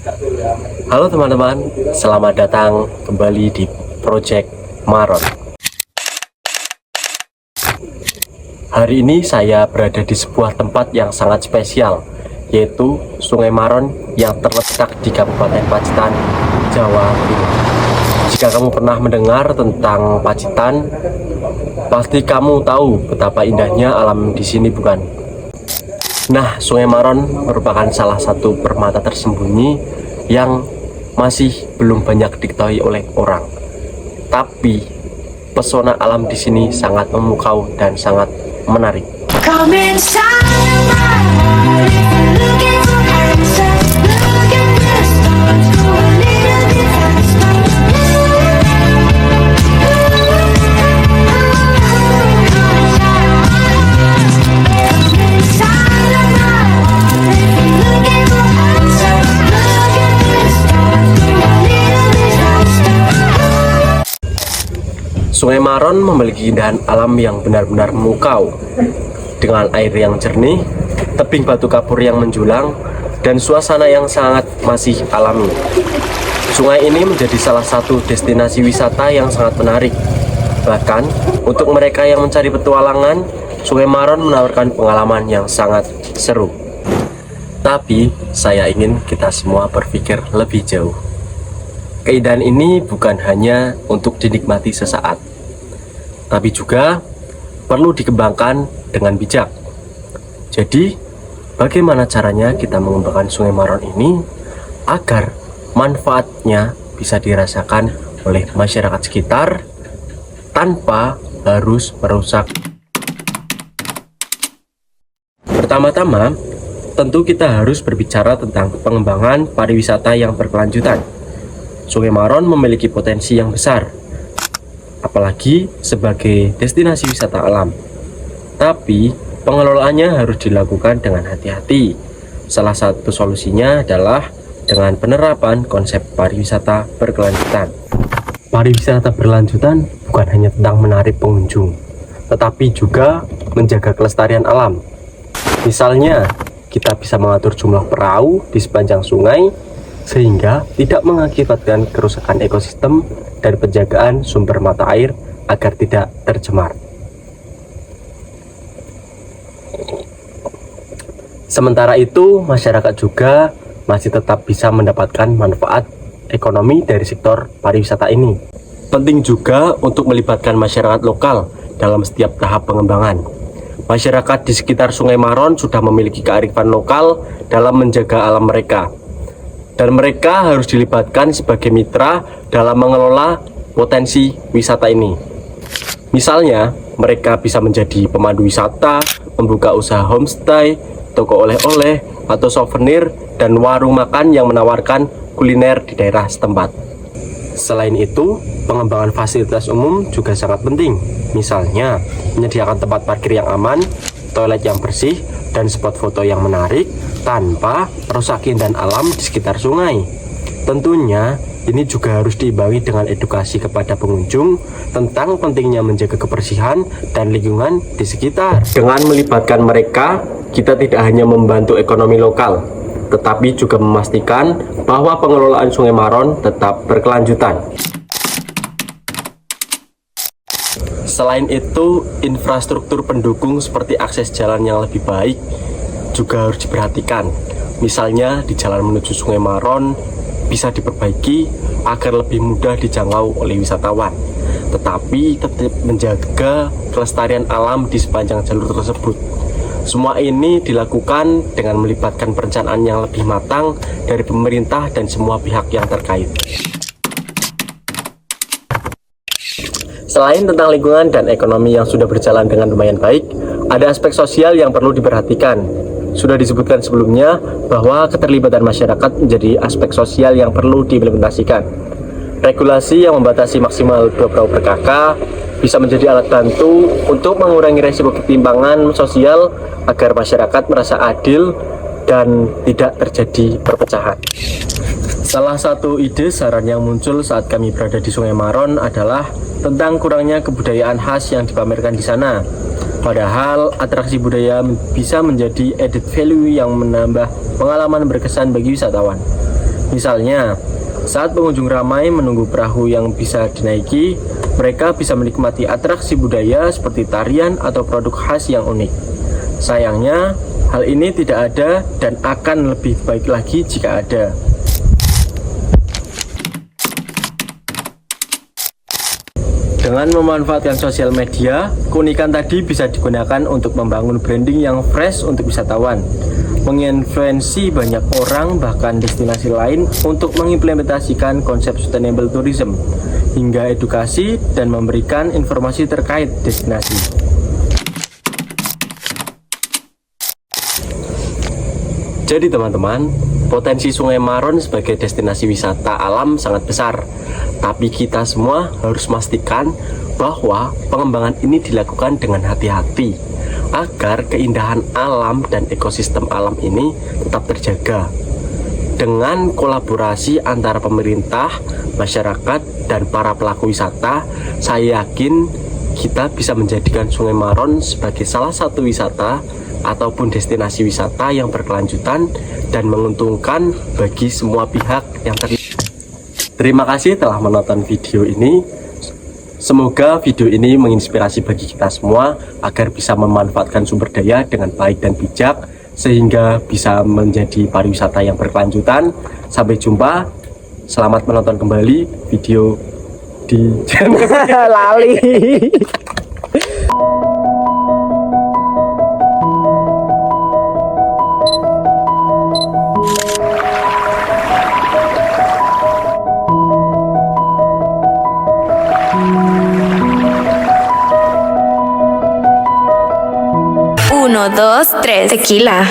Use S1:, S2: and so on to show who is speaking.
S1: Halo teman-teman, selamat datang kembali di Project Maron. Hari ini saya berada di sebuah tempat yang sangat spesial, yaitu Sungai Maron yang terletak di Kabupaten Pacitan, Jawa Timur. Jika kamu pernah mendengar tentang Pacitan, pasti kamu tahu betapa indahnya alam di sini, bukan? Nah, Sungai Maron merupakan salah satu permata tersembunyi yang masih belum banyak diketahui oleh orang. Tapi pesona alam di sini sangat memukau dan sangat menarik. Come inside my heart if you're looking for answers. Look at the stars, go a little bit faster. Sungai Maron memiliki keindahan alam yang benar-benar memukau, dengan air yang jernih, tebing batu kapur yang menjulang, dan suasana yang sangat masih alami. Sungai ini menjadi salah satu destinasi wisata yang sangat menarik. Bahkan, untuk mereka yang mencari petualangan, Sungai Maron menawarkan pengalaman yang sangat seru. Tapi, saya ingin kita semua berpikir lebih jauh. Keindahan ini bukan hanya untuk dinikmati sesaat, tapi juga perlu dikembangkan dengan bijak. Jadi, bagaimana caranya kita mengembangkan Sungai Maron ini agar manfaatnya bisa dirasakan oleh masyarakat sekitar tanpa harus merusak? Pertama-tama, tentu kita harus berbicara tentang pengembangan pariwisata yang berkelanjutan. Sungai Maron memiliki potensi yang besar, apalagi sebagai destinasi wisata alam. Tapi, pengelolaannya harus dilakukan dengan hati-hati. Salah satu solusinya adalah dengan penerapan konsep pariwisata berkelanjutan. Pariwisata berkelanjutan bukan hanya tentang menarik pengunjung, tetapi juga menjaga kelestarian alam. Misalnya, kita bisa mengatur jumlah perahu di sepanjang sungai sehingga tidak mengakibatkan kerusakan ekosistem dan penjagaan sumber mata air agar tidak tercemar. Sementara itu, masyarakat juga masih tetap bisa mendapatkan manfaat ekonomi dari sektor pariwisata ini. Penting juga untuk melibatkan masyarakat lokal dalam setiap tahap pengembangan. Masyarakat di sekitar Sungai Maron sudah memiliki kearifan lokal dalam menjaga alam mereka, dan mereka harus dilibatkan sebagai mitra dalam mengelola potensi wisata ini. Misalnya, mereka bisa menjadi pemandu wisata, membuka usaha homestay, toko oleh-oleh, atau souvenir, dan warung makan yang menawarkan kuliner di daerah setempat. Selain itu, pengembangan fasilitas umum juga sangat penting. Misalnya, menyediakan tempat parkir yang aman, toilet yang bersih, dan spot foto yang menarik tanpa merusak keindahan alam di sekitar sungai. Tentunya, ini juga harus diimbangi dengan edukasi kepada pengunjung tentang pentingnya menjaga kebersihan dan lingkungan di sekitar. Dengan melibatkan mereka, kita tidak hanya membantu ekonomi lokal, tetapi juga memastikan bahwa pengelolaan Sungai Maron tetap berkelanjutan. Selain itu, infrastruktur pendukung seperti akses jalan yang lebih baik juga harus diperhatikan. Misalnya di jalan menuju Sungai Maron bisa diperbaiki agar lebih mudah dijangkau oleh wisatawan, tetapi tetap menjaga kelestarian alam di sepanjang jalur tersebut. Semua ini dilakukan dengan melibatkan perencanaan yang lebih matang dari pemerintah dan semua pihak yang terkait. Selain tentang lingkungan dan ekonomi yang sudah berjalan dengan lumayan baik, ada aspek sosial yang perlu diperhatikan. Sudah disebutkan sebelumnya bahwa keterlibatan masyarakat menjadi aspek sosial yang perlu diimplementasikan. Regulasi yang membatasi maksimal 2 perahu per kakak bisa menjadi alat bantu untuk mengurangi resiko ketimpangan sosial agar masyarakat merasa adil dan tidak terjadi perpecahan. Salah satu ide saran yang muncul saat kami berada di Sungai Maron adalah tentang kurangnya kebudayaan khas yang dipamerkan di sana. Padahal atraksi budaya bisa menjadi added value yang menambah pengalaman berkesan bagi wisatawan. Misalnya, saat pengunjung ramai menunggu perahu yang bisa dinaiki, mereka bisa menikmati atraksi budaya seperti tarian atau produk khas yang unik. Sayangnya, hal ini tidak ada dan akan lebih baik lagi jika ada. Dengan memanfaatkan sosial media, keunikan tadi bisa digunakan untuk membangun branding yang fresh untuk wisatawan, menginfluensi banyak orang bahkan destinasi lain untuk mengimplementasikan konsep sustainable tourism, hingga edukasi dan memberikan informasi terkait destinasi. Jadi teman-teman, potensi Sungai Maron sebagai destinasi wisata alam sangat besar. Tapi kita semua harus memastikan bahwa pengembangan ini dilakukan dengan hati-hati agar keindahan alam dan ekosistem alam ini tetap terjaga. Dengan kolaborasi antara pemerintah, masyarakat, dan para pelaku wisata, saya yakin kita bisa menjadikan Sungai Maron sebagai salah satu wisata ataupun destinasi wisata yang berkelanjutan dan menguntungkan bagi semua pihak yang terlibat. Terima kasih telah menonton video ini. Semoga video ini menginspirasi bagi kita semua agar bisa memanfaatkan sumber daya dengan baik dan bijak sehingga bisa menjadi pariwisata yang berkelanjutan. Sampai jumpa. Selamat menonton kembali video di channel
S2: Lali.
S3: 1, 2, 3. Tequila.